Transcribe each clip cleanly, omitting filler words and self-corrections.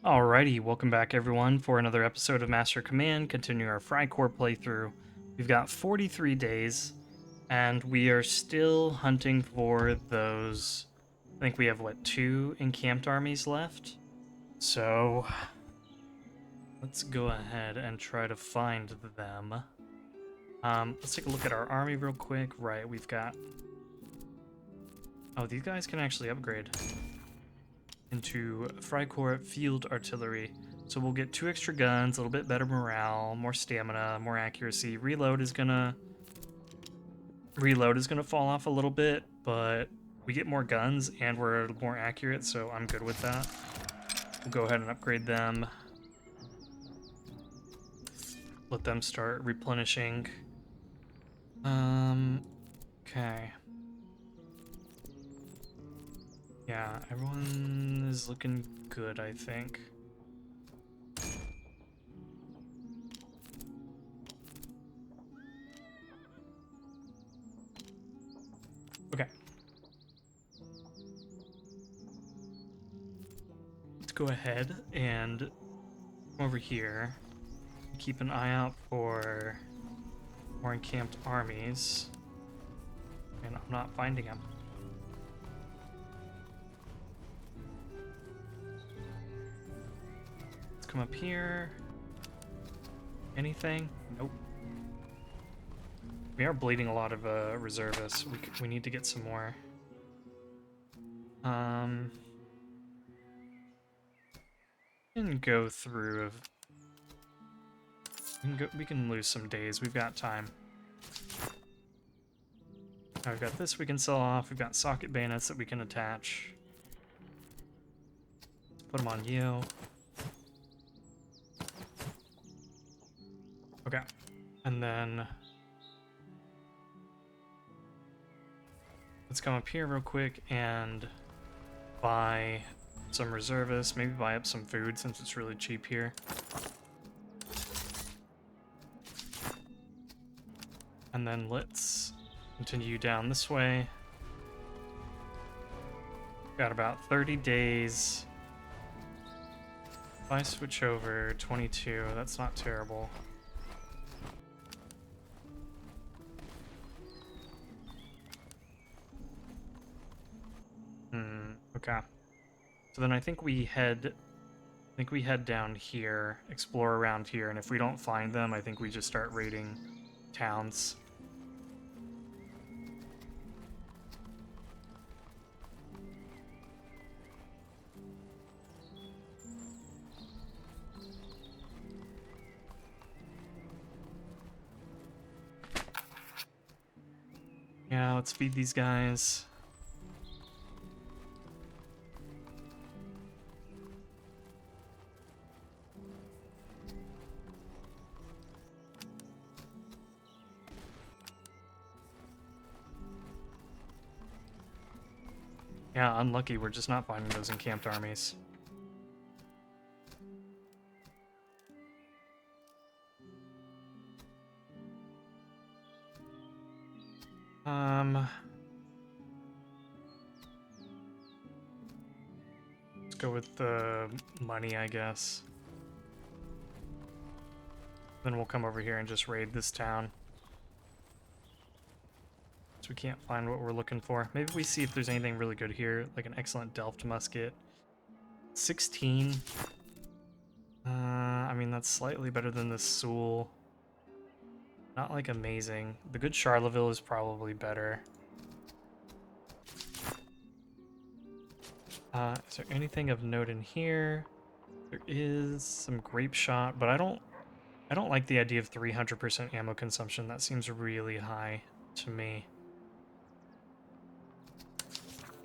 Alrighty, welcome back everyone for another episode of Master Command, continue our Freikorps playthrough. We've got 43 days, and we are still hunting for those. I think we have, what, 2 encamped armies left? So, let's go ahead and try to find them. Let's take a look at our army real quick. Right, we've got... Oh, these guys can actually upgrade into Freikorps Field Artillery. So we'll get 2 extra guns, a little bit better morale, more stamina, more accuracy. Reload is gonna fall off a little bit, but we get more guns and we're more accurate, so I'm good with that. We'll go ahead and upgrade them. Let them start replenishing. Okay. Yeah, everyone is looking good, I think. Okay. Let's go ahead and come over here. Keep an eye out for more encamped armies. And I'm not finding them. Let's come up here. Anything? Nope. We are bleeding a lot of reservists. We need to get some more. Can go through. We can lose some days. We've got time. Now we've got this we can sell off. We've got socket bayonets that we can attach. Let's put them on you. Okay, and then let's come up here real quick and buy some reservists, maybe buy up some food since it's really cheap here. And then let's continue down this way. Got about 30 days. If I switch over 22, that's not terrible. Okay. So then I think we head down here, explore around here, and if we don't find them, I think we just start raiding towns. Yeah, let's feed these guys. Yeah, unlucky, we're just not finding those encamped armies. Let's go with the money, I guess. Then we'll come over here and just raid this town. So we can't find what we're looking for. Maybe we see if there's anything really good here, like an excellent Delft musket. 16. I mean, that's slightly better than the Soul. Not like amazing. The good Charleville is probably better. Is there anything of note in here? There is some grape shot, but I don't like the idea of 300% ammo consumption. That seems really high to me.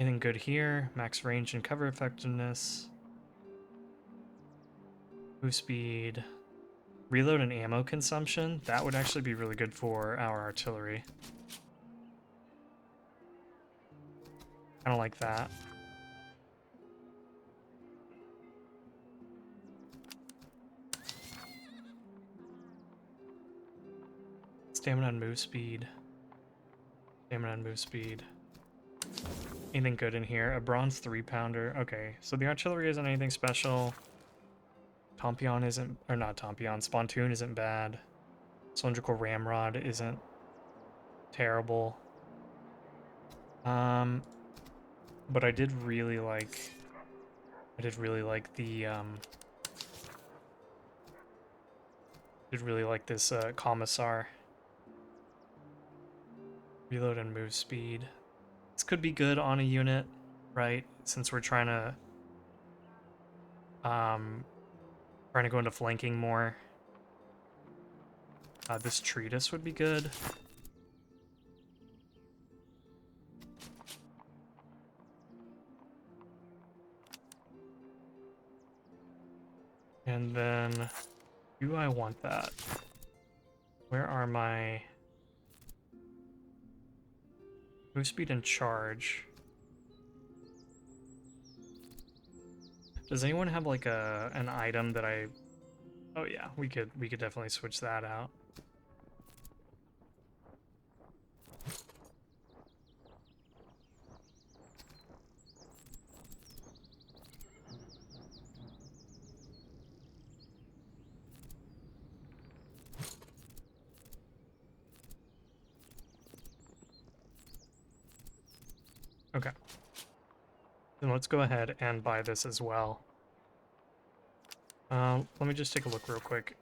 Anything good here? Max range and cover effectiveness. Move speed. Reload and ammo consumption. That would actually be really good for our artillery. I don't like that. Stamina and move speed. Stamina and move speed. Anything good in here? A bronze 3-pounder. Okay, so the artillery isn't anything special. Tompion isn't, or not Tompion, Spontoon isn't bad. Cylindrical Ramrod isn't terrible. But I did really like the did really like this Commissar. Reload and move speed. This could be good on a unit, right? Since we're trying to go into flanking more. This treatise would be good. And then, do I want that? Where are my move speed and charge? Does anyone have like an item that I? Oh yeah, we could definitely switch that out. Okay. Then let's go ahead and buy this as well. Let me just take a look real quick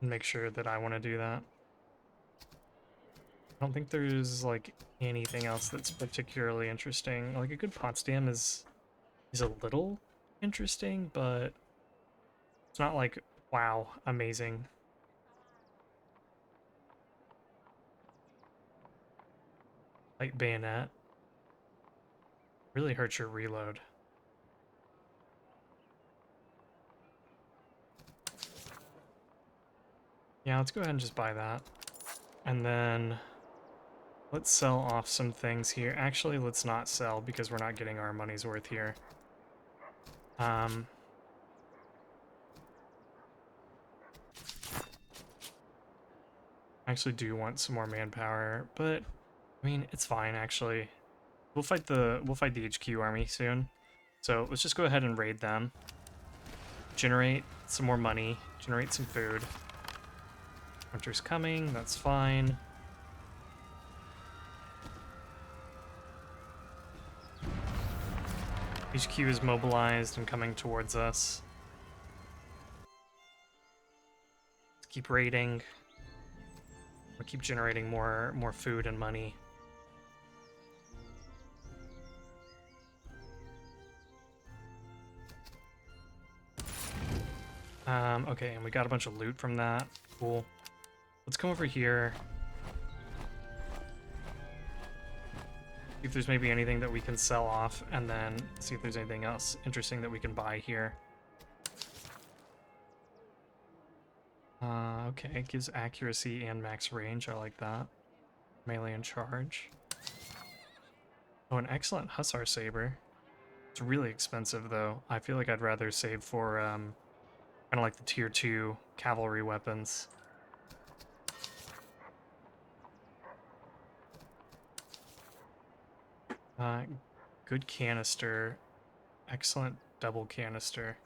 and make sure that I want to do that. I don't think there's like anything else that's particularly interesting. Like a good Potsdam is a little interesting, but it's not like wow, amazing. Light bayonet really hurts your reload. Yeah, let's go ahead and just buy that. And then let's sell off some things here. Actually, let's not sell because we're not getting our money's worth here. I actually do want some more manpower, but I mean, it's fine actually. We'll fight the HQ army soon. So let's just go ahead and raid them. Generate some more money, generate some food. Winter's coming, that's fine. HQ is mobilized and coming towards us. Let's keep raiding. We'll keep generating more food and money. Okay, and we got a bunch of loot from that. Cool. Let's come over here. See if there's maybe anything that we can sell off, and then see if there's anything else interesting that we can buy here. Okay, it gives accuracy and max range. I like that. Melee and charge. Oh, an excellent Hussar Saber. It's really expensive, though. I feel like I'd rather save for, kind of like the tier 2 cavalry weapons. Good canister. Excellent double canister.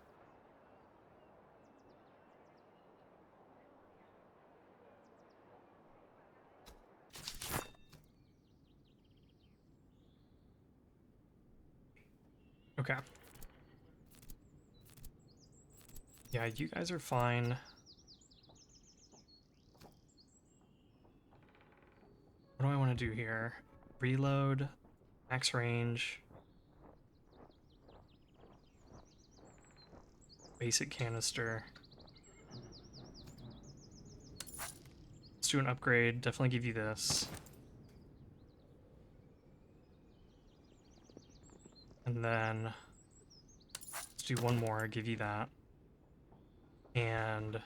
Okay. Yeah, you guys are fine. What do I want to do here? Reload, max range, basic canister. Let's do an upgrade. Definitely give you this. And then let's do one more, give you that. And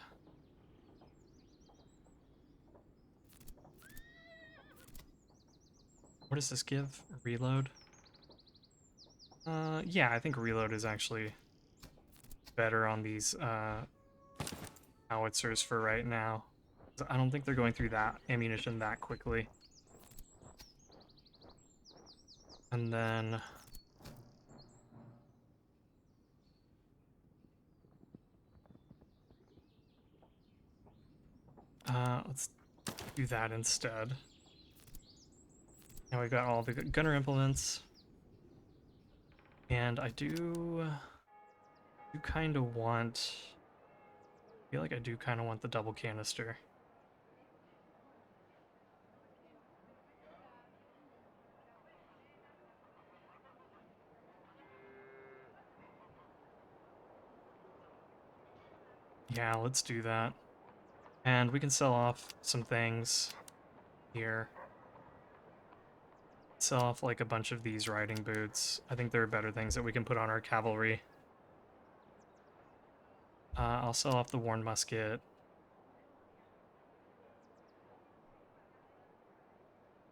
what does this give? Reload? Yeah, I think reload is actually better on these howitzers for right now. I don't think they're going through that ammunition that quickly. And then Let's do that instead. Now we've got all the gunner implements. And I do kind of want... I feel like I do kind of want the double canister. Yeah, let's do that. And we can sell off some things here. Sell off like a bunch of these riding boots. I think there are better things that we can put on our cavalry. I'll sell off the worn musket.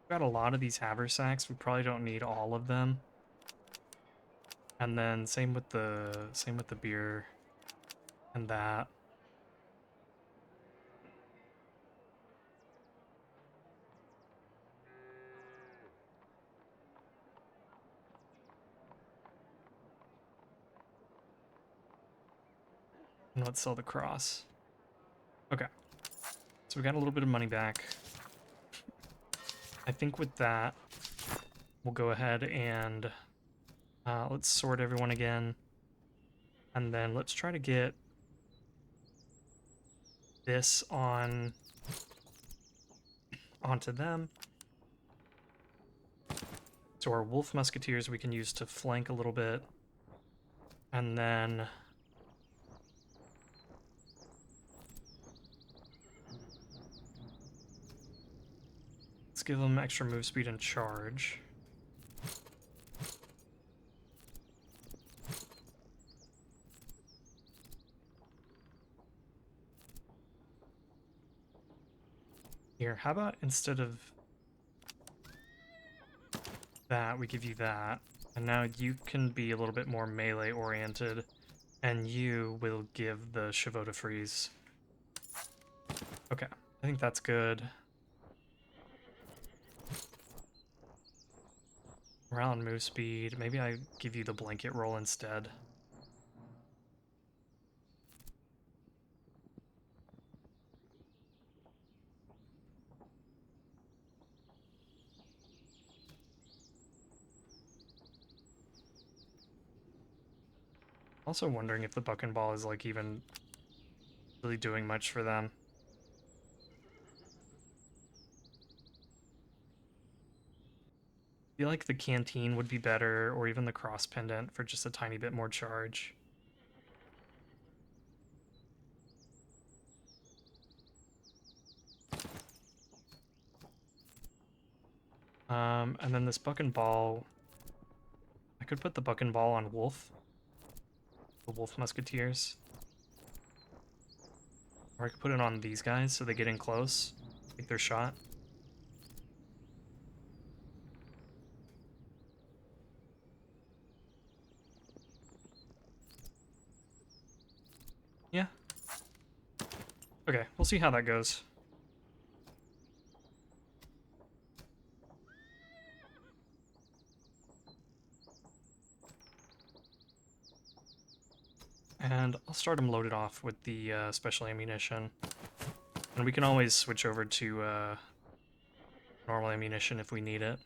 We've got a lot of these haversacks. We probably don't need all of them. And then same with the beer and that. And let's sell the cross. Okay. So we got a little bit of money back. I think with that, we'll go ahead and let's sort everyone again. And then let's try to get this onto them. So our wolf musketeers we can use to flank a little bit. And then let's give them extra move speed and charge. Here, how about instead of that, we give you that. And now you can be a little bit more melee oriented, and you will give the chevaux de frise. Okay, I think that's good. Morale and move speed. Maybe I give you the blanket roll instead. Also wondering if the buck and ball is like even really doing much for them. I feel like the canteen would be better, or even the cross pendant for just a tiny bit more charge. And then this buck and ball, I could put the buck and ball on wolf, the wolf musketeers. Or I could put it on these guys so they get in close, take their shot. Yeah. Okay, we'll see how that goes. And I'll start them loaded off with the special ammunition. And we can always switch over to normal ammunition if we need it.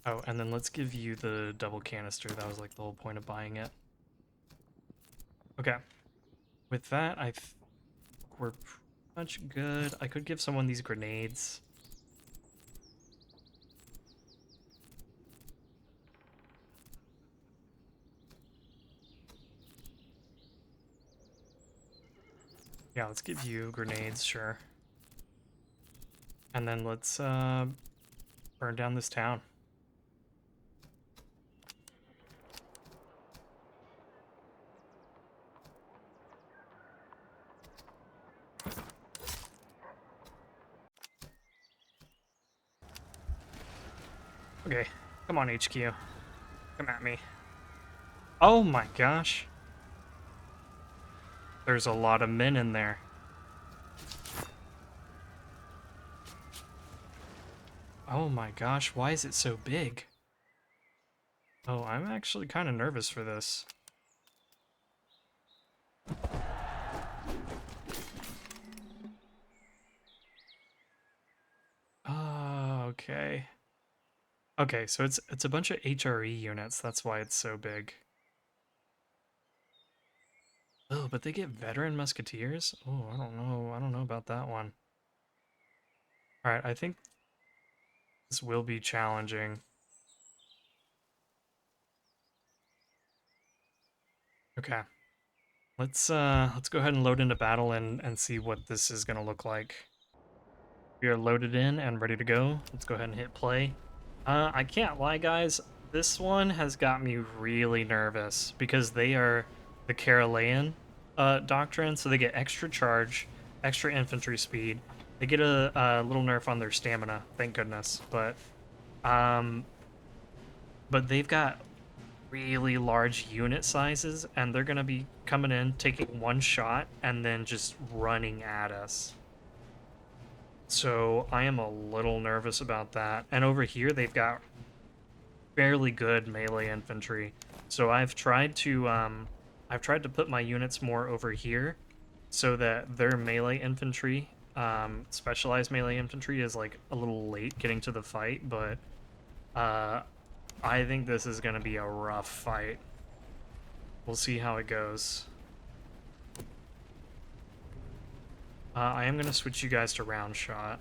Oh, and then let's give you the double canister. That was like the whole point of buying it. Okay. With that, we're pretty much good. I could give someone these grenades. Yeah, let's give you grenades, sure. And then let's burn down this town. Okay, come on HQ. Come at me. Oh my gosh. There's a lot of men in there. Oh my gosh, why is it so big? Oh, I'm actually kind of nervous for this. Okay. Okay, so it's a bunch of HRE units. That's why it's so big. Oh, but they get veteran musketeers? Oh, I don't know. I don't know about that one. All right, I think this will be challenging. Okay. Let's go ahead and load into battle and see what this is gonna look like. We are loaded in and ready to go. Let's go ahead and hit play. I can't lie, guys. This one has got me really nervous because they are the Carolean doctrine, so they get extra charge, extra infantry speed. They get a little nerf on their stamina, thank goodness. Um, but they've got really large unit sizes, and they're gonna be coming in, taking one shot, and then just running at us. So I am a little nervous about that. And over here, they've got fairly good melee infantry. So I've tried to put my units more over here, so that their melee infantry, specialized melee infantry, is like a little late getting to the fight. But I think this is gonna be a rough fight. We'll see how it goes. I am gonna switch you guys to round shot.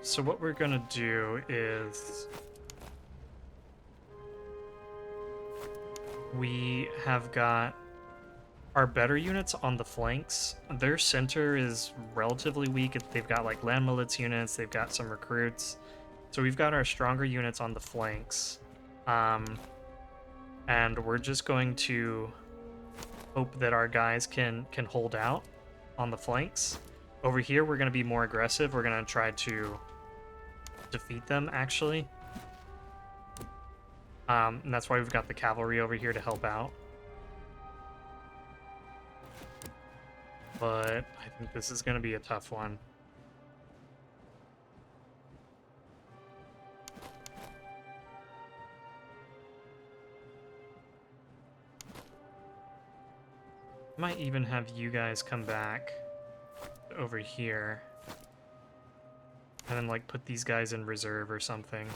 So what we're gonna do is we have got our better units on the flanks. Their center is relatively weak. They've got like land milits units, they've got some recruits. So we've got our stronger units on the flanks. And we're just going to hope that our guys can hold out on the flanks. Over here, we're going to be more aggressive. We're going to try to defeat them, actually. And that's why we've got the cavalry over here to help out. But I think this is going to be a tough one. Might even have you guys come back over here. And then, like, put these guys in reserve or something.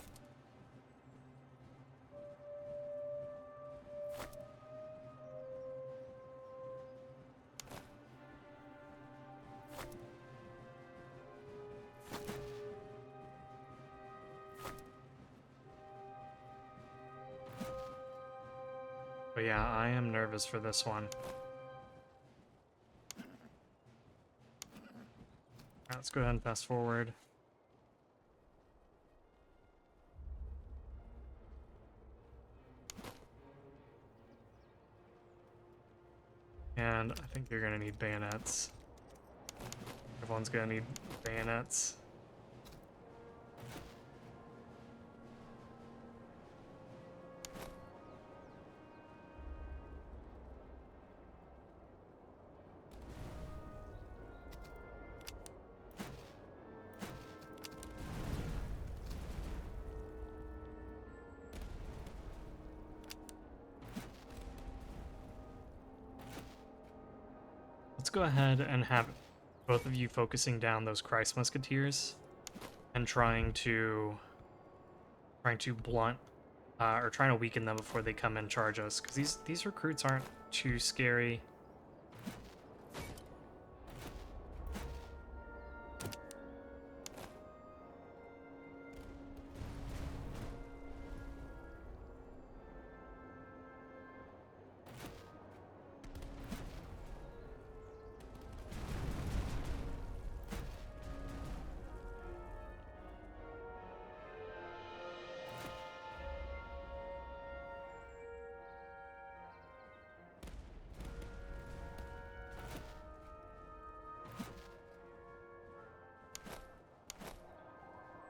But yeah, I am nervous for this one. Let's go ahead and fast forward. And I think you're gonna need bayonets. Everyone's gonna need bayonets. Let's go ahead and have both of you focusing down those Christ Musketeers and trying to blunt or trying to weaken them before they come and charge us, because these recruits aren't too scary.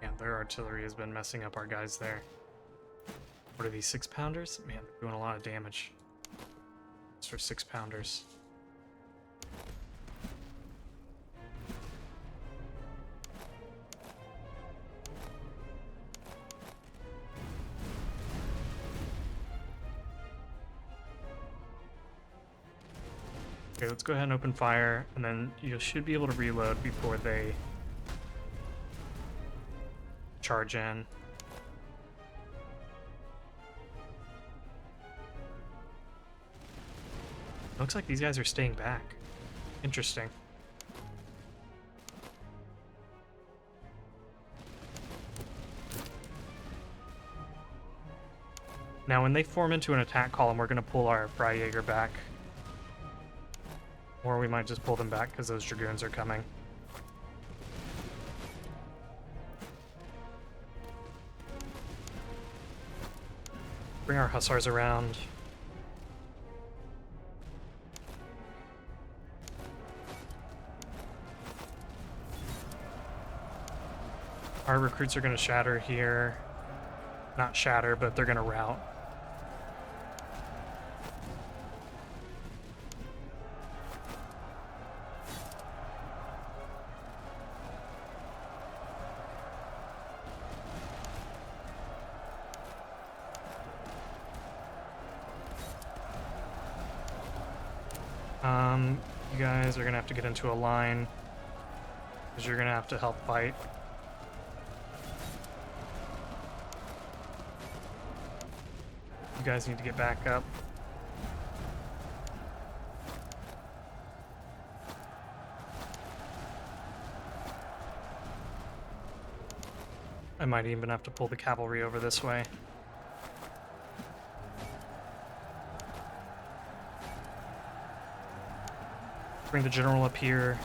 Yeah, their artillery has been messing up our guys there. What are these 6-pounders? Man, they're doing a lot of damage. for 6-pounders. Okay, let's go ahead and open fire, and then you should be able to reload before they charge in. Looks like these guys are staying back. Interesting. Now, when they form into an attack column, we're going to pull our Freijäger back. Or we might just pull them back because those Dragoons are coming. Bring our Hussars around. Our recruits are going to shatter here. Not shatter, but they're going to rout. You guys are going to have to get into a line because you're going to have to help fight. You guys need to get back up. I might even have to pull the cavalry over this way. Bring the general up here,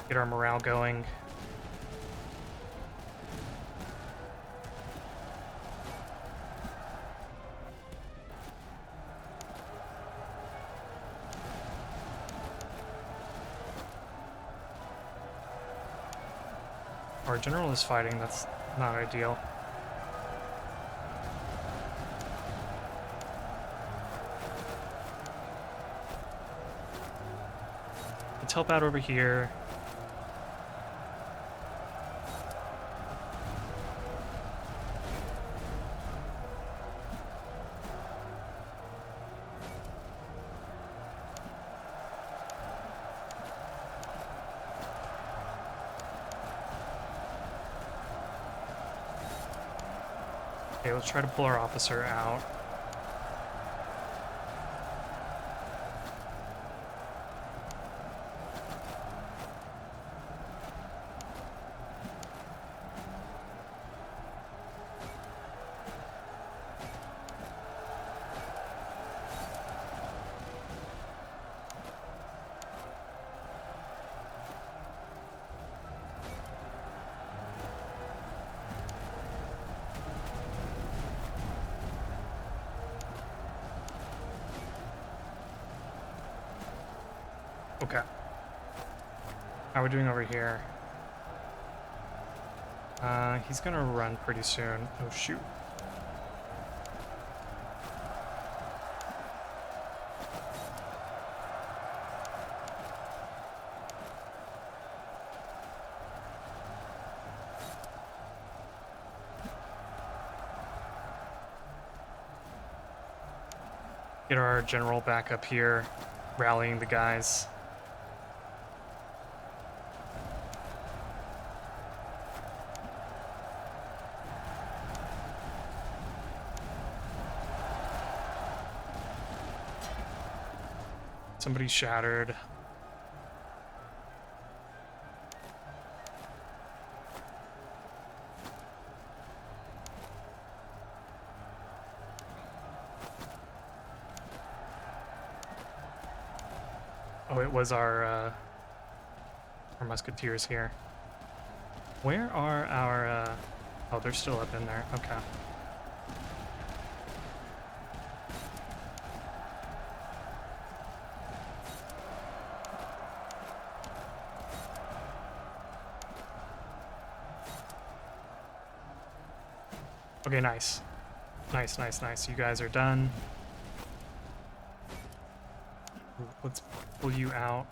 get our morale going. Our general is fighting, that's not ideal. Let's help out over here. Okay, let's try to pull our officer out. Okay. How are we doing over here? He's gonna run pretty soon. Oh, shoot. Get our general back up here, rallying the guys. Somebody shattered. Oh, it was our musketeers here. Where are our... Oh, they're still up in there. Okay. Okay, nice. Nice, nice, nice. You guys are done. Let's pull you out.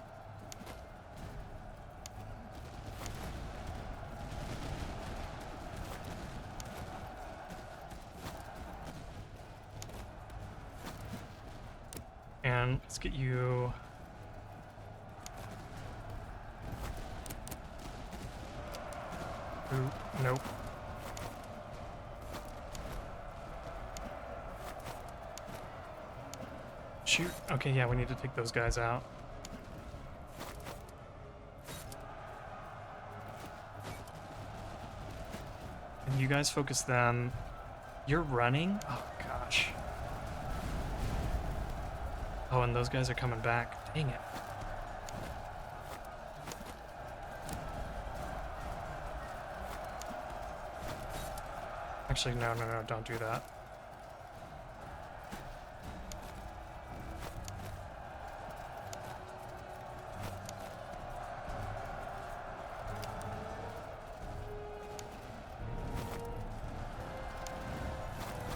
And let's get you... Ooh, nope. Shoot. Okay, yeah, we need to take those guys out. And you guys focus them. You're running? Oh, gosh. Oh, and those guys are coming back. Dang it. Actually, no, don't do that.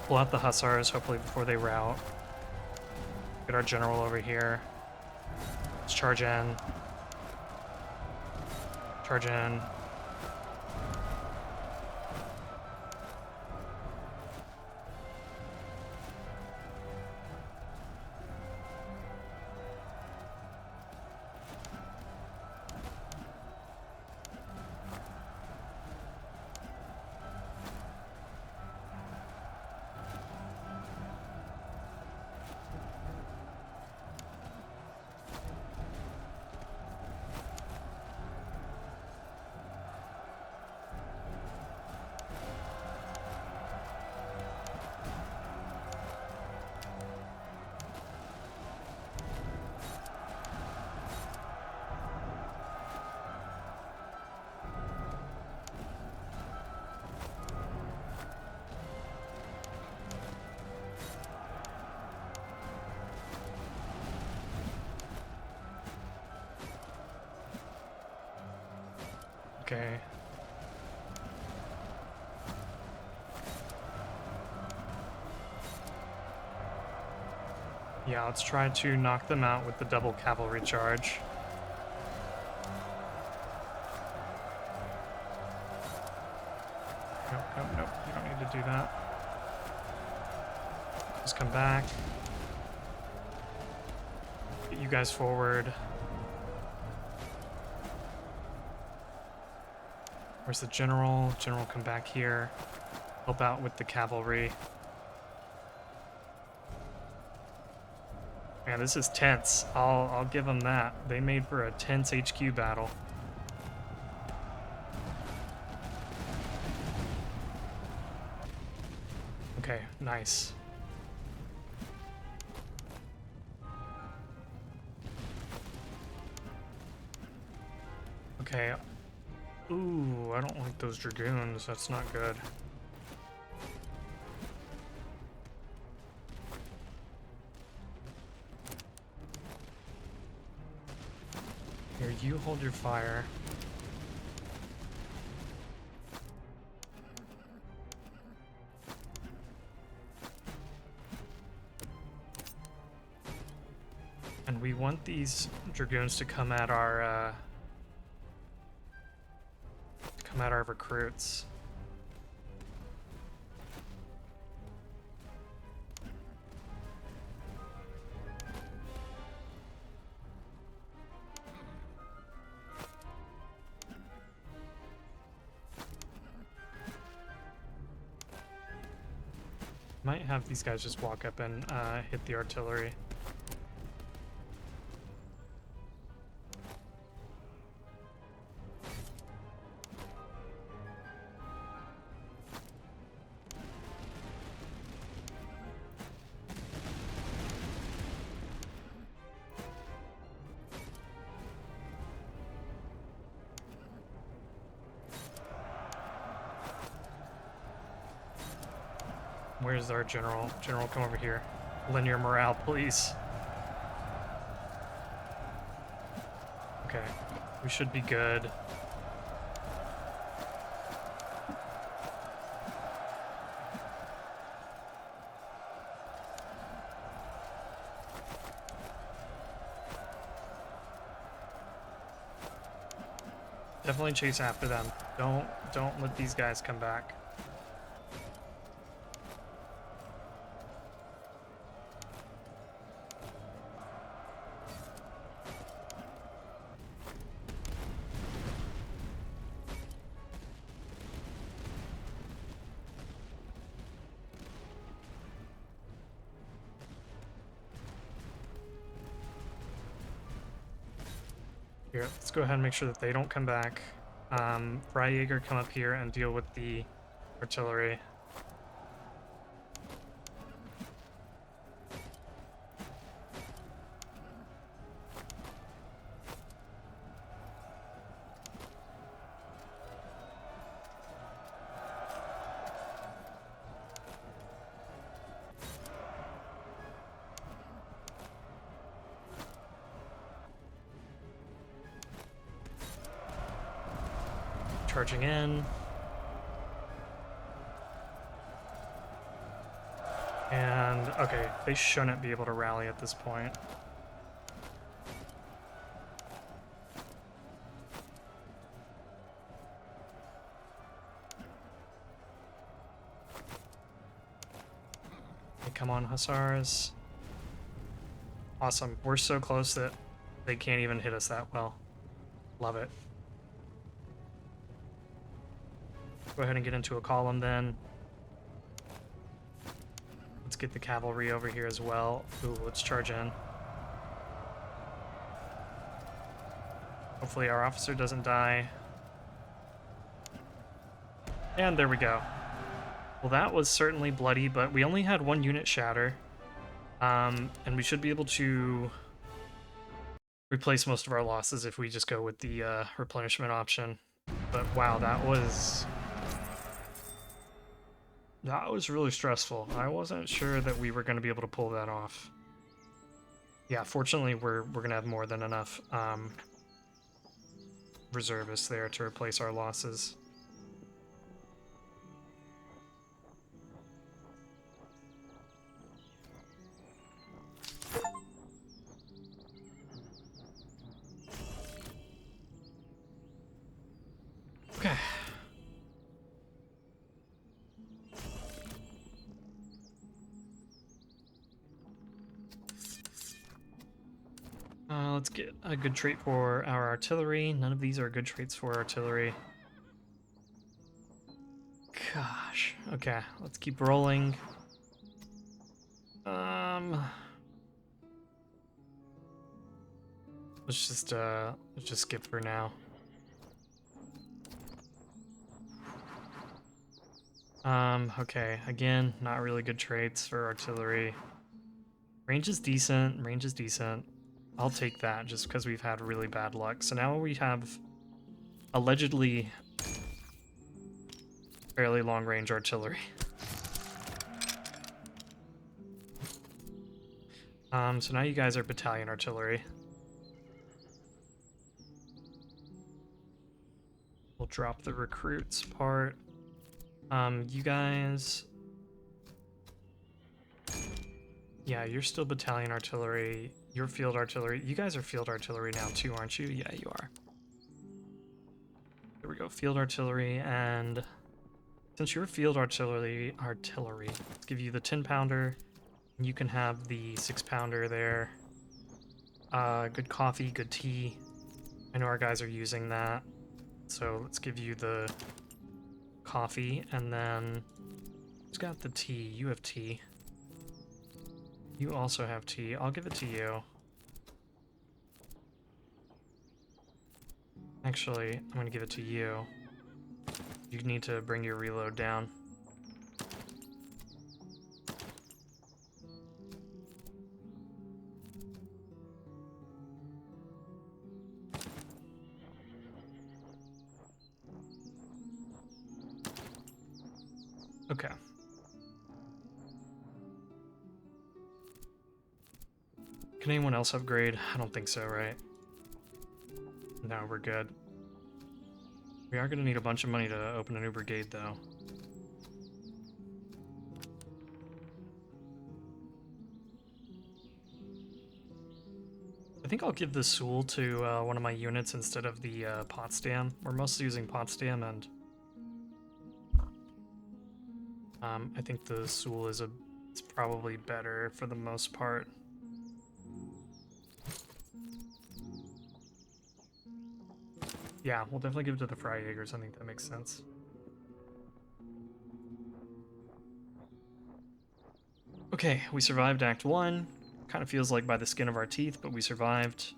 Pull out the hussars, hopefully before they rout. Get our general over here. Let's charge in. Charge in. Okay. Yeah, let's try to knock them out with the double cavalry charge. Nope. You don't need to do that. Just come back. Get you guys forward. Where's the general? General, come back here. Help out with the cavalry. Man, this is tense. I'll give them that. They made for a tense HQ battle. Okay, nice. Okay. Ooh, I don't like those dragoons. That's not good. Here, you hold your fire. And we want these dragoons to come at our recruits. Might have these guys just walk up and hit the artillery. Where's our general? General, come over here. Linear morale, please. Okay, we should be good. Definitely chase after them. Don't let these guys come back. Here, let's go ahead and make sure that they don't come back. Freijaeger, come up here and deal with the artillery. Charging in. And, okay, they shouldn't be able to rally at this point. Okay, come on, Hussars. Awesome. We're so close that they can't even hit us that well. Love it. Go ahead and get into a column then. Let's get the cavalry over here as well. Ooh, let's charge in. Hopefully our officer doesn't die. And there we go. Well, that was certainly bloody, but we only had one unit shatter. And we should be able to replace most of our losses if we just go with the replenishment option. But wow, that was really stressful. I wasn't sure that we were going to be able to pull that off. Yeah, fortunately, we're going to have more than enough reservists there to replace our losses. Okay. Let's get a good trait for our artillery. None of these are good traits for artillery. Gosh. Okay, let's keep rolling. Let's just skip for now. Okay, again, not really good traits for artillery. Range is decent, range is decent. I'll take that just because we've had really bad luck. So now we have allegedly fairly long range artillery. So now you guys are battalion artillery. We'll drop the recruits part. You guys... Yeah, you're still battalion artillery. You're field artillery. You guys are field artillery now too, aren't you? Yeah, you are. There we go, field artillery, and since you're field artillery, let's give you the 10-pounder. You can have the 6-pounder there. Good coffee, good tea. I know our guys are using that, so let's give you the coffee, and then who's got the tea? You have tea. You also have tea. I'll give it to you. Actually, I'm going to give it to you. You need to bring your reload down. Okay. Can anyone else upgrade? I don't think so, right? No, we're good. We are going to need a bunch of money to open a new brigade, though. I think I'll give the Soul to one of my units instead of the Potsdam. We're mostly using Potsdam, and I think the Soul is it's probably better for the most part. Yeah, we'll definitely give it to the Freijaegers. I think that makes sense. Okay, we survived Act 1. Kind of feels like by the skin of our teeth, but we survived.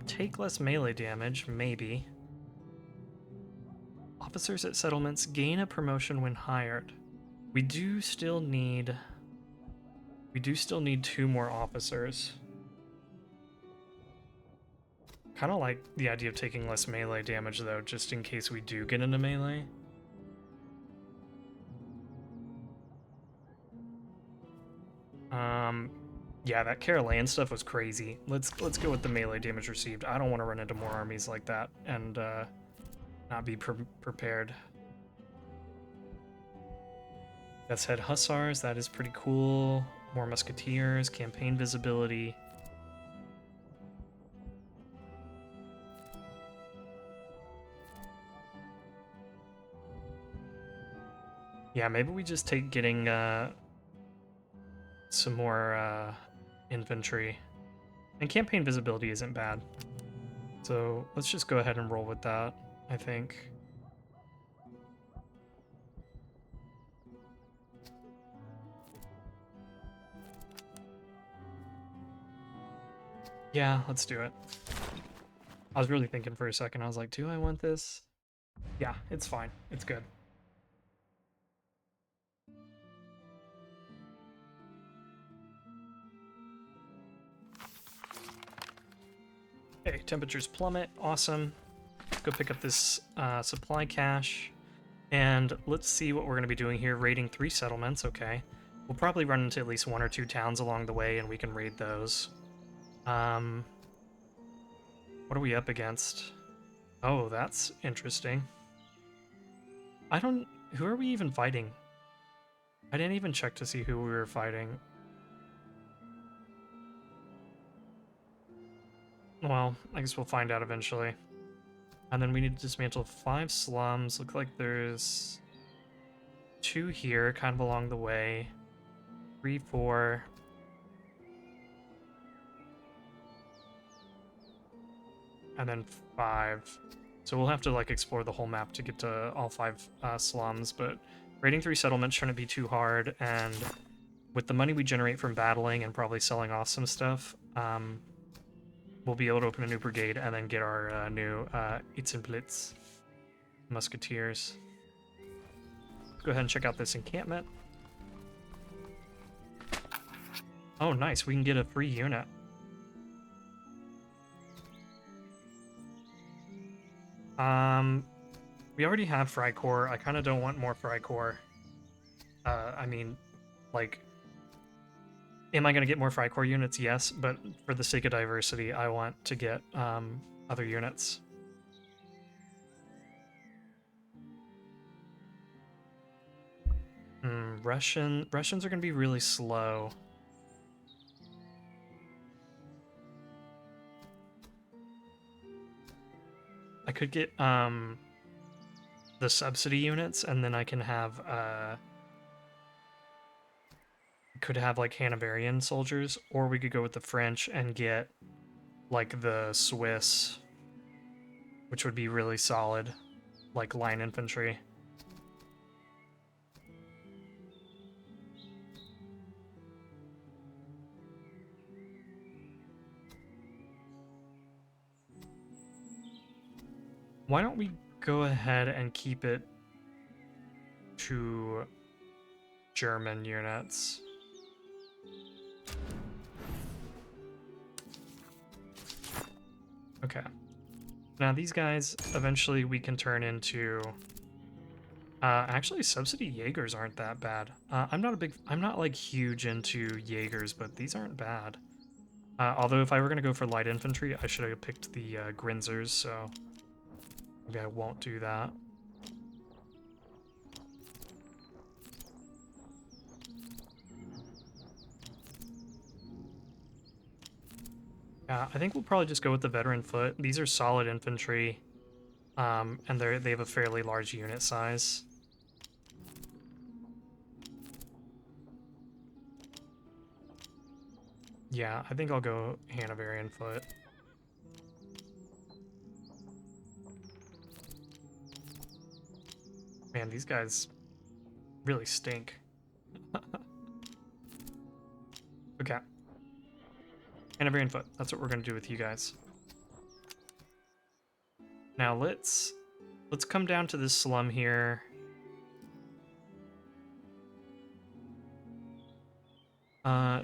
Take less melee damage, maybe. Officers at settlements gain a promotion when hired. We do still need 2 more officers. Kind of like the idea of taking less melee damage, though, just in case we do get into melee. Yeah, that Carolan stuff was crazy. Let's go with the melee damage received. I don't want to run into more armies like that and not be prepared. Death's Head Hussars, that is pretty cool. More Musketeers, campaign visibility. Yeah, maybe we just take getting some more infantry. And campaign visibility isn't bad. So let's just go ahead and roll with that, I think. Yeah, let's do it. I was really thinking for a second. I was like, do I want this? Yeah, it's fine. It's good. Okay, temperatures plummet. Awesome. Let's go pick up this supply cache. And let's see what we're going to be doing here. Raiding 3 settlements. Okay. We'll probably run into at least 1 or 2 towns along the way, and we can raid those. What are we up against? Oh, that's interesting. Who are we even fighting? I didn't even check to see who we were fighting. Well, I guess we'll find out eventually. And then we need to dismantle 5 slums. Look like there's 2 here, kind of along the way. 3, 4. And then 5. So we'll have to like explore the whole map to get to all 5 slums, but raiding 3 settlements shouldn't be too hard, and with the money we generate from battling and probably selling off some stuff, we'll be able to open a new brigade and then get our new Itzenblitz Musketeers. Let's go ahead and check out this encampment. Oh, nice. We can get a free unit. We already have Freikorps. I kind of don't want more Freikorps. I mean, like, am I going to get more Freikorps units? Yes, but for the sake of diversity, I want to get other units. Russians are going to be really slow. I could get the subsidy units, and then I can have could have like Hanoverian soldiers, or we could go with the French and get like the Swiss, which would be really solid, like line infantry. Why don't we go ahead and keep it to German units? Okay. Now these guys, eventually we can turn into... actually, subsidy Jaegers aren't that bad. I'm not like huge into Jaegers, but these aren't bad. Although if I were going to go for light infantry, I should have picked the Grinzers, so... maybe I won't do that. Yeah, I think we'll probably just go with the veteran foot. These are solid infantry, and they have a fairly large unit size. Yeah, I think I'll go Hanoverian foot. Man, these guys really stink. Okay. Hanoverian foot. That's what we're gonna do with you guys. Now let's come down to this slum here.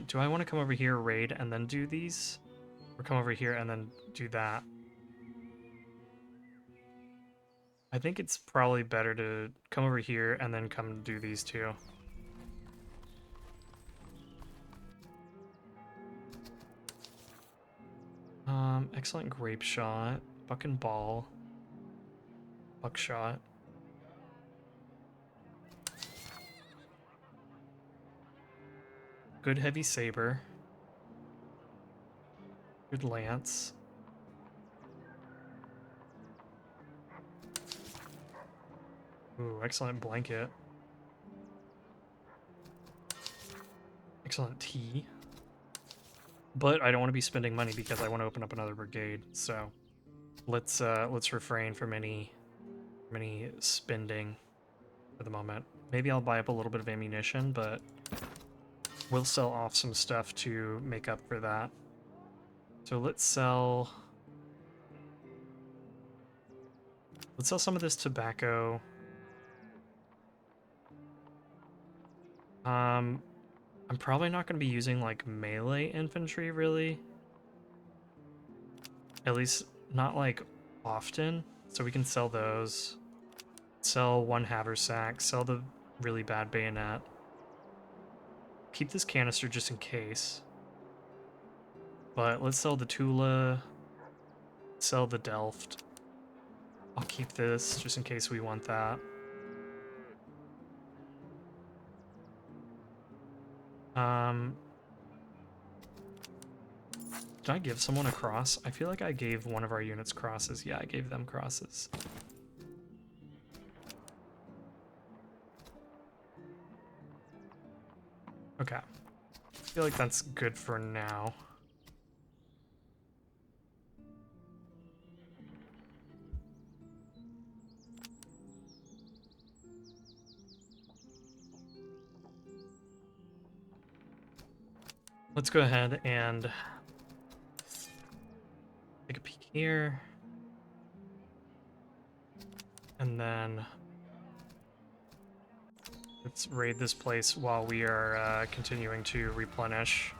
Do I want to come over here, raid, and then do these? Or come over here and then do that? I think it's probably better to come over here and then come do these two. Excellent grape shot, buck and ball, buckshot. Good heavy saber. Good lance. Ooh, excellent blanket. Excellent tea. But I don't want to be spending money because I want to open up another brigade, so let's refrain from any spending for the moment. Maybe I'll buy up a little bit of ammunition, but we'll sell off some stuff to make up for that. So let's sell some of this tobacco. I'm probably not going to be using like melee infantry really. At least not like often. So we can sell those. Sell one haversack. Sell the really bad bayonet. Keep this canister just in case. But let's sell the Tula. Sell the Delft. I'll keep this just in case we want that. Did I give someone a cross? I feel like I gave one of our units crosses. Yeah, I gave them crosses. Okay. I feel like that's good for now. Let's go ahead and take a peek here. And then let's raid this place while we are continuing to replenish.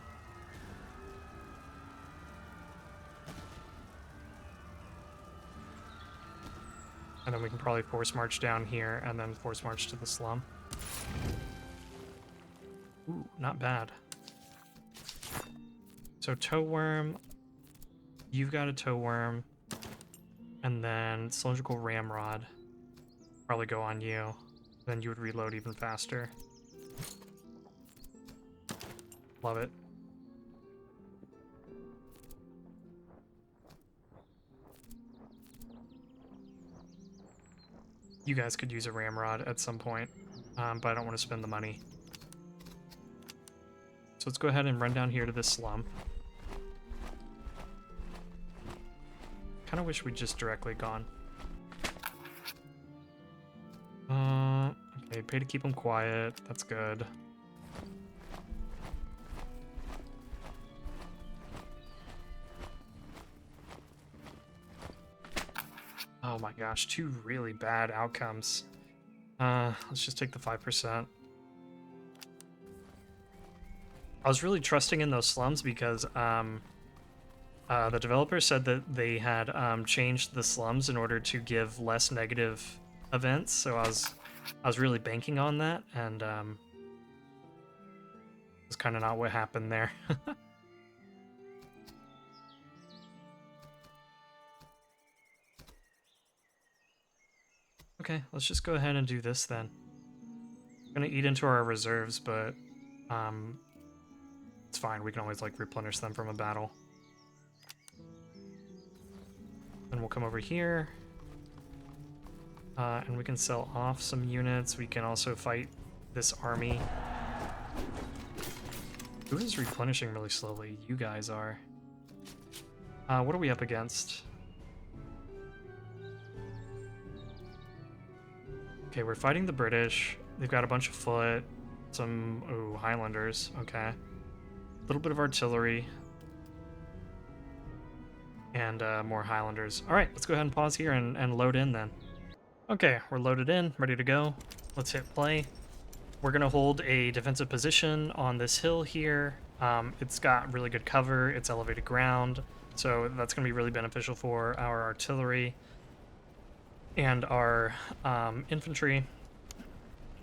And then we can probably force march down here and then force march to the slum. Ooh, not bad. So toe worm, you've got a toe worm, and then cylindrical ramrod probably go on you. Then you would reload even faster. Love it. You guys could use a ramrod at some point, but I don't want to spend the money. So let's go ahead and run down here to this slum. Kind of wish we'd just directly gone. Okay, pay to keep them quiet. That's good. Oh my gosh, two really bad outcomes. Let's just take the 5%. I was really trusting in those slums because the developer said that they had changed the slums in order to give less negative events, so I was really banking on that, and it's kind of not what happened there. Okay, let's just go ahead and do this then. I'm gonna eat into our reserves, but it's fine. We can always like replenish them from a battle. Then we'll come over here. And we can sell off some units. We can also fight this army. Who is replenishing really slowly? You guys are. What are we up against? Okay, we're fighting the British. They've got a bunch of foot. Some, ooh, Highlanders. Okay. A little bit of artillery. And more Highlanders. Alright, let's go ahead and pause here and load in then. Okay, we're loaded in, ready to go. Let's hit play. We're going to hold a defensive position on this hill here. It's got really good cover. It's elevated ground. So that's going to be really beneficial for our artillery and our infantry.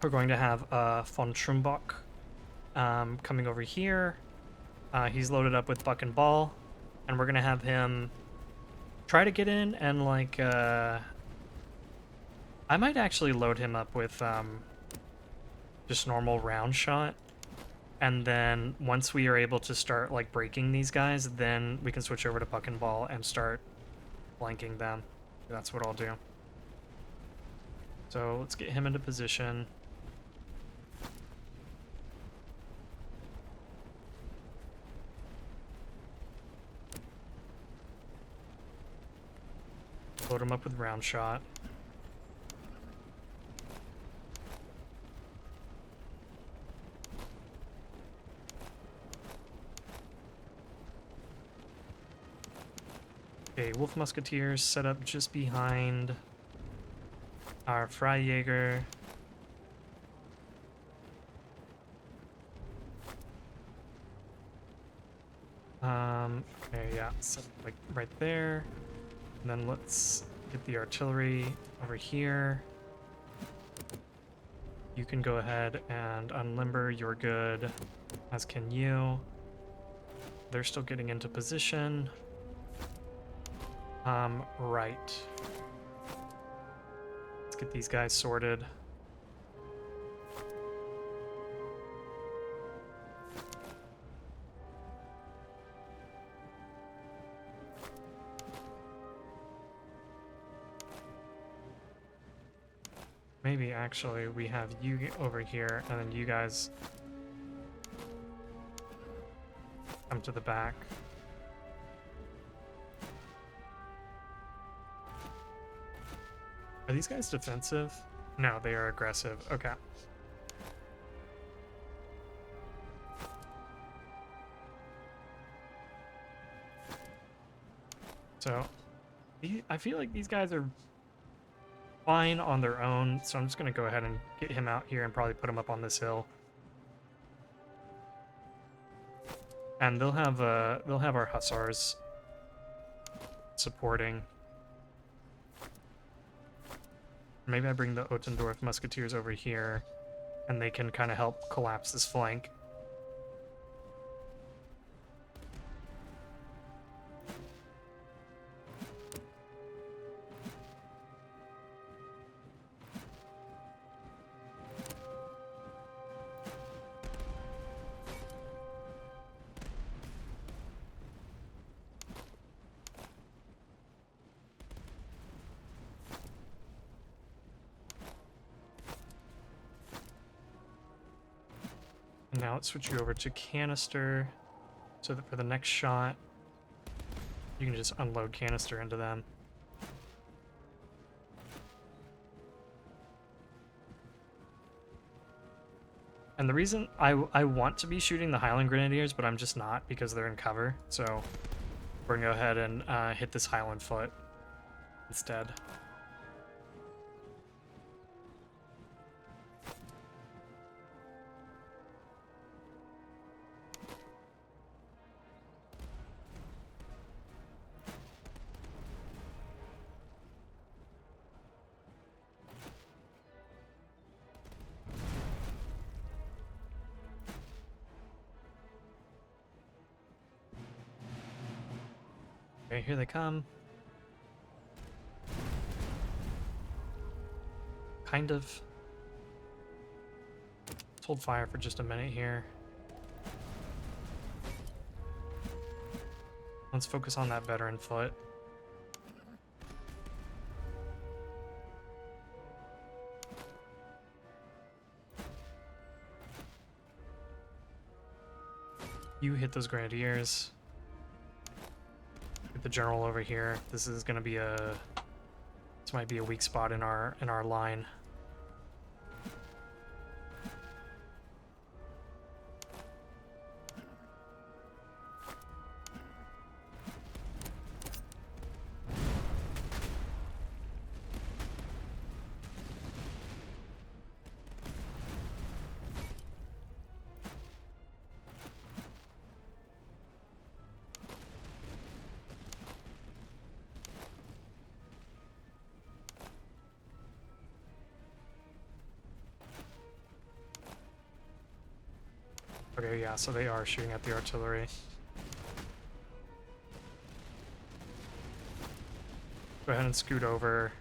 We're going to have von Trumbach coming over here. He's loaded up with buck and ball. And we're going to have him try to get in and, like, I might actually load him up with just normal round shot. And then once we are able to start, like, breaking these guys, then we can switch over to buck and ball and start flanking them. That's what I'll do. So let's get him into position. Load him up with round shot. Okay, Wolf Musketeers set up just behind our Freijäger. Okay, yeah, so like right there. And then let's get the artillery over here. You can go ahead and unlimber, you're good, as can you. They're still getting into position. Right. Let's get these guys sorted. Maybe actually we have you over here and then you guys come to the back. Are these guys defensive? No, they are aggressive. Okay. So, I feel like these guys are fine on their own, so I'm just going to go ahead and get him out here and probably put him up on this hill. And they'll have our hussars supporting. Maybe I bring the Ottendorf Musketeers over here, and they can kind of help collapse this flank. And now let's switch you over to canister, so that for the next shot, you can just unload canister into them. And the reason I want to be shooting the Highland Grenadiers, but I'm just not because they're in cover, so we're gonna go ahead and hit this Highland foot instead. Okay, here they come. Kind of. Let's hold fire for just a minute here. Let's focus on that veteran foot. You hit those grenadiers. Get the general over here. This is gonna be a... This might be a weak spot in our line. Okay, yeah, so they are shooting at the artillery. Go ahead and scoot over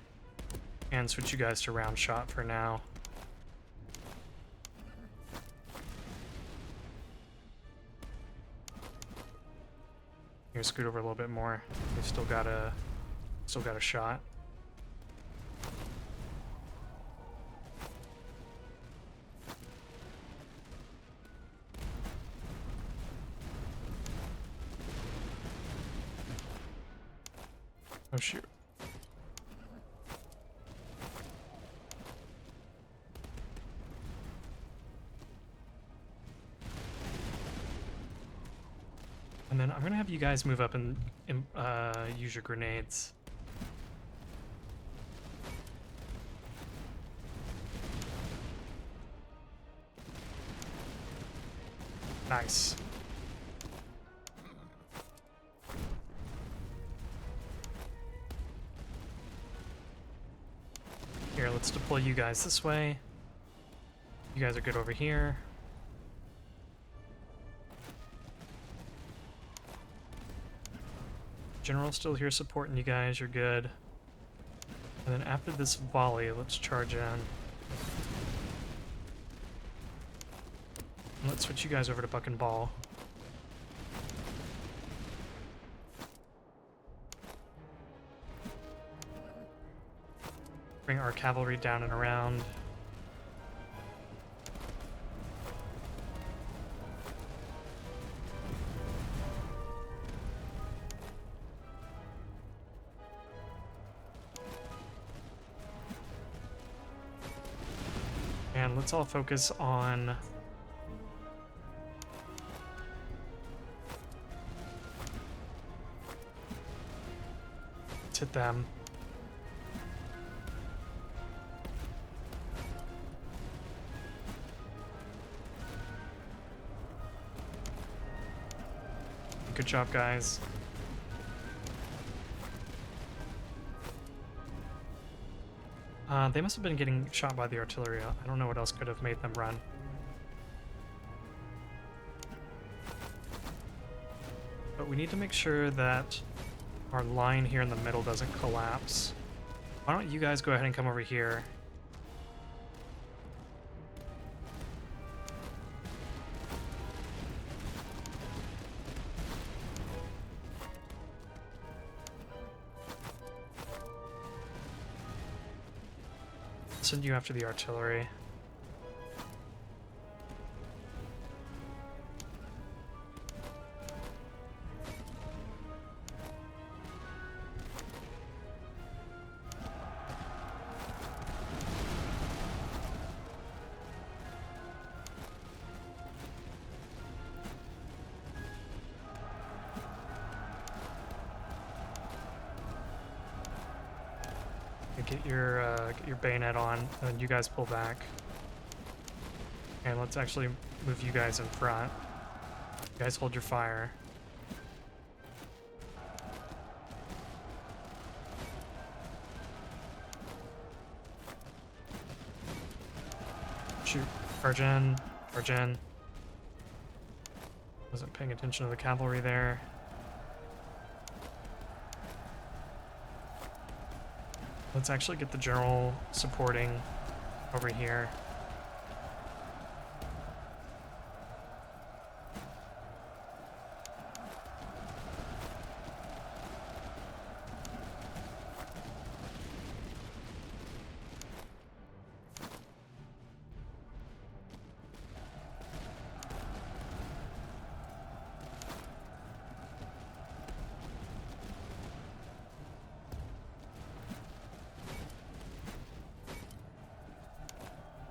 and switch you guys to round shot for now. Here, scoot over a little bit more. We've still got a shot. Oh shoot. And then I'm gonna have you guys move up and use your grenades. Nice. Here, let's deploy you guys this way. You guys are good over here. General's still here supporting you guys, you're good. And then after this volley, let's charge in. And let's switch you guys over to Buck and Ball. Bring our cavalry down and around. And let's all focus on hit them. Good job, guys. They must have been getting shot by the artillery. I don't know what else could have made them run. But we need to make sure that our line here in the middle doesn't collapse. Why don't you guys go ahead and come over here? Send you after the artillery. Get your bayonet on, and you guys pull back. And let's actually move you guys in front. You guys hold your fire. Shoot. Charge in. Charge in. Wasn't paying attention to the cavalry there. Let's actually get the general supporting over here.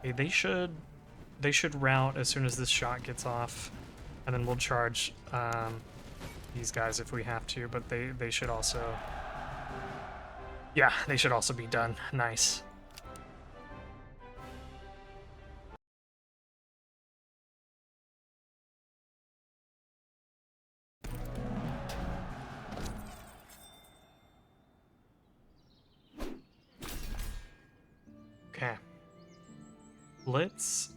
Okay, they should rout as soon as this shot gets off, and then we'll charge these guys if we have to, but they should also... Yeah, they should also be done. Nice. Okay. Blitz.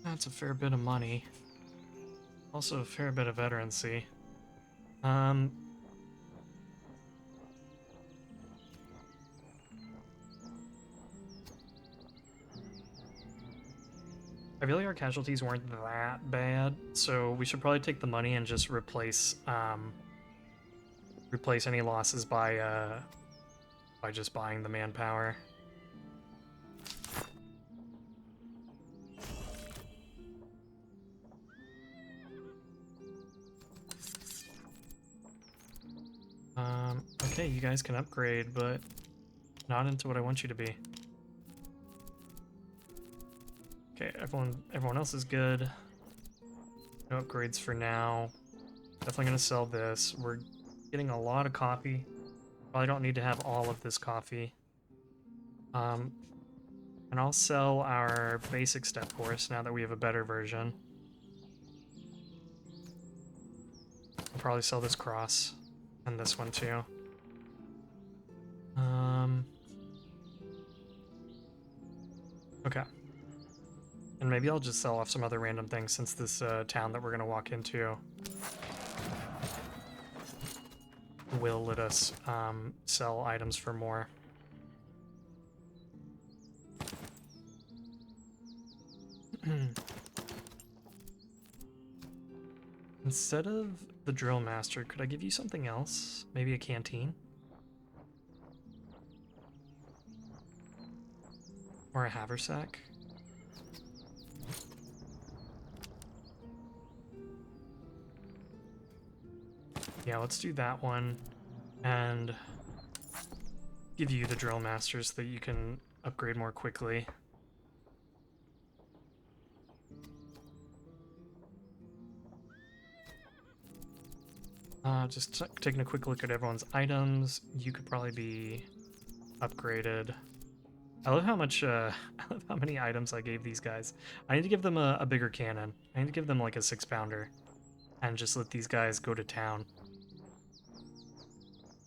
That's a fair bit of money. Also a fair bit of veterancy. I feel like our casualties weren't that bad, so we should probably take the money and just replace any losses by just buying the manpower. Okay, you guys can upgrade, but not into what I want you to be. Okay, everyone else is good. No upgrades for now. Definitely gonna sell this. We're getting a lot of coffee. Probably don't need to have all of this coffee. And I'll sell our basic step course now that we have a better version. I'll probably sell this cross and this one too. Okay. And maybe I'll just sell off some other random things since this town that we're going to walk into will let us sell items for more. Instead of the drill master, could I give you something else? Maybe a canteen? Or a haversack? Yeah, let's do that one, and give you the drill master so that you can upgrade more quickly. Just taking a quick look at everyone's items. You could probably be upgraded. I love how much, I love how many items I gave these guys. I need to give them a bigger cannon. I need to give them like a 6-pounder and just let these guys go to town.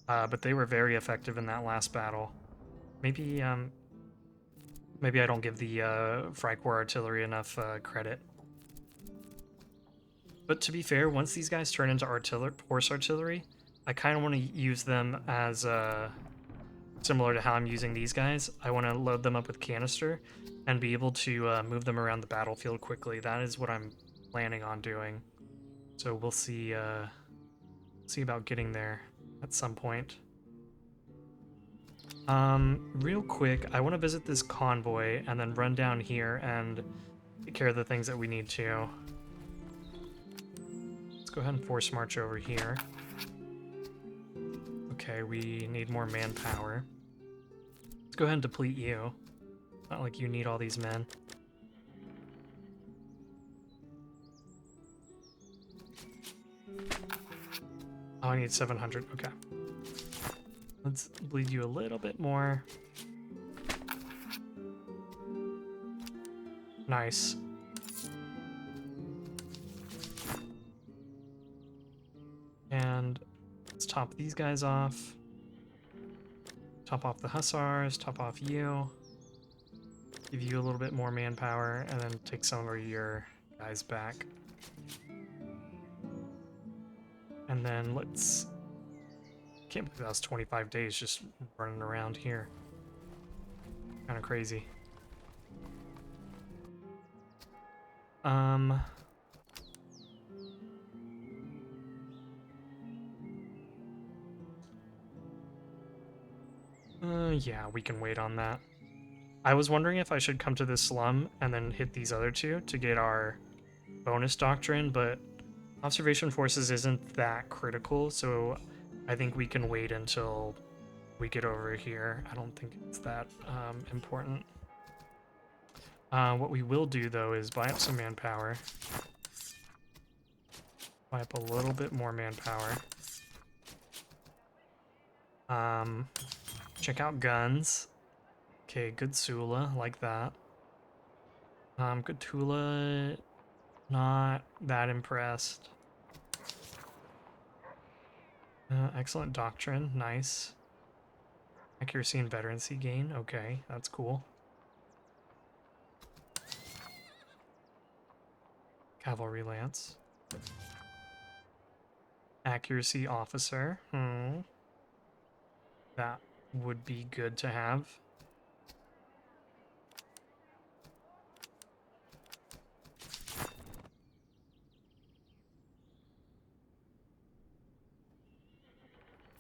But they were very effective in that last battle. Maybe, maybe I don't give the Freikorps artillery enough credit. But to be fair, once these guys turn into horse artillery, I kind of want to use them as similar to how I'm using these guys. I want to load them up with canister and be able to move them around the battlefield quickly. That is what I'm planning on doing. So we'll see about getting there at some point. Real quick, I want to visit this convoy and then run down here and take care of the things that we need to. Let's go ahead and force march over here. Okay, we need more manpower. Let's go ahead and deplete you. Not like you need all these men. Oh, I need 700. Okay. Let's bleed you a little bit more. Nice. And let's top these guys off. Top off the hussars, top off you. Give you a little bit more manpower, and then take some of your guys back. And then let's... Can't believe that was 25 days just running around here. Kind of crazy. Yeah, we can wait on that. I was wondering if I should come to this slum and then hit these other two to get our bonus doctrine, but observation forces isn't that critical, so I think we can wait until we get over here. I don't think it's that important. What we will do, though, is buy up some manpower. Buy up a little bit more manpower. Check out guns. Okay, good Sula, like that. Good Tula, not that impressed. Excellent doctrine, nice. Accuracy and veterancy gain, okay, that's cool. Cavalry lance. Accuracy officer, that would be good to have.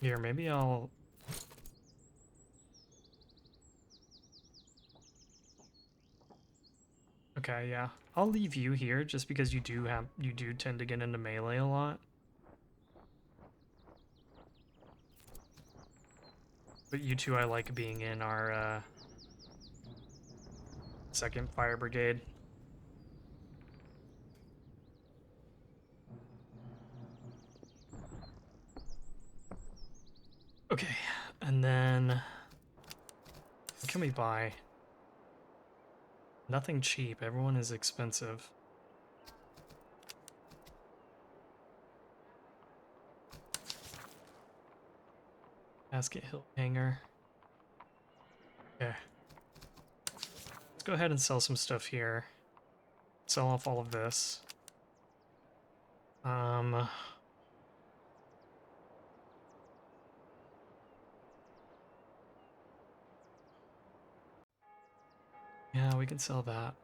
Here, maybe I'll... Okay, yeah. I'll leave you here just because you do tend to get into melee a lot. But you two I like being in our 2nd Fire Brigade. Okay, and then what can we buy? Nothing cheap, everyone is expensive. Basket hilt hanger. Okay. Let's go ahead and sell some stuff here. Sell off all of this. Yeah, we can sell that.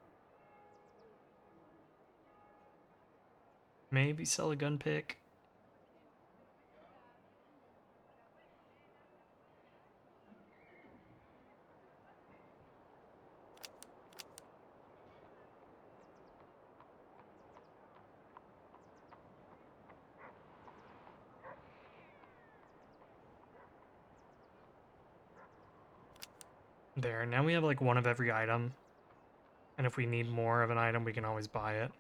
Maybe sell a gun pick. There, now we have like one of every item. And if we need more of an item, we can always buy it.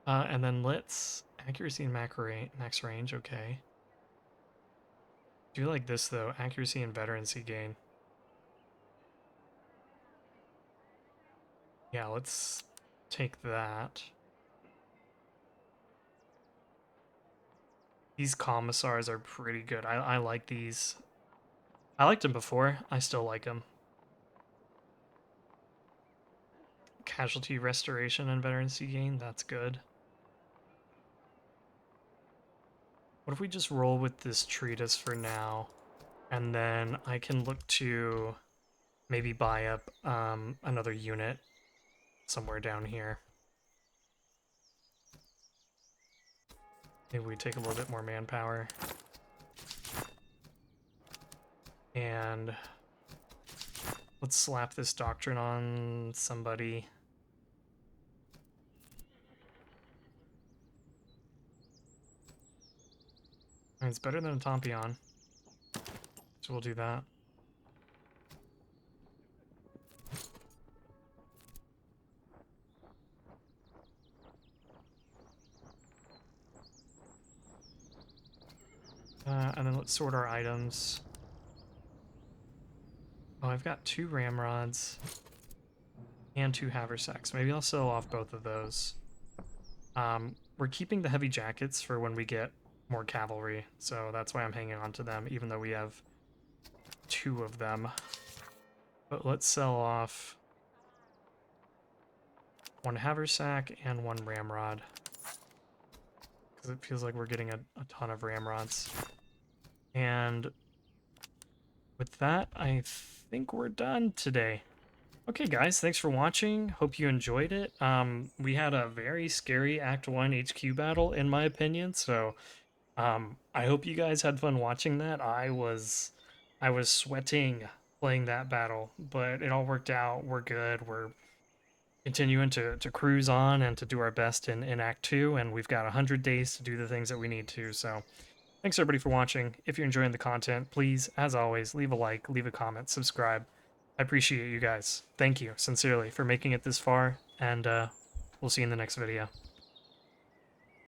And then let's... Accuracy and max range, okay. Do like this though, accuracy and veterancy gain. Yeah, let's take that. These commissars are pretty good. I like these. I liked them before. I still like them. Casualty restoration and veterancy gain, that's good. What if we just roll with this treatise for now, and then I can look to maybe buy up another unit somewhere down here. Maybe we take a little bit more manpower. And let's slap this doctrine on somebody. I mean, it's better than a Tompion, so we'll do that. And then let's sort our items. Oh, I've got 2 ramrods and 2 haversacks. Maybe I'll sell off both of those. We're keeping the heavy jackets for when we get more cavalry, so that's why I'm hanging on to them, even though we have 2 of them. But let's sell off 1 haversack and 1 ramrod, because it feels like we're getting a ton of ramrods. And with that, I think we're done today. Okay, guys, thanks for watching. Hope you enjoyed it. We had a very scary Act 1 HQ battle, in my opinion, so I hope you guys had fun watching that. I was sweating playing that battle, but it all worked out. We're good. We're continuing to cruise on and to do our best in Act 2, and we've got 100 days to do the things that we need to, so Thanks everybody for watching. If you're enjoying the content, please, as always, leave a like, leave a comment, subscribe. I appreciate you guys. Thank you, sincerely, for making it this far, and we'll see you in the next video.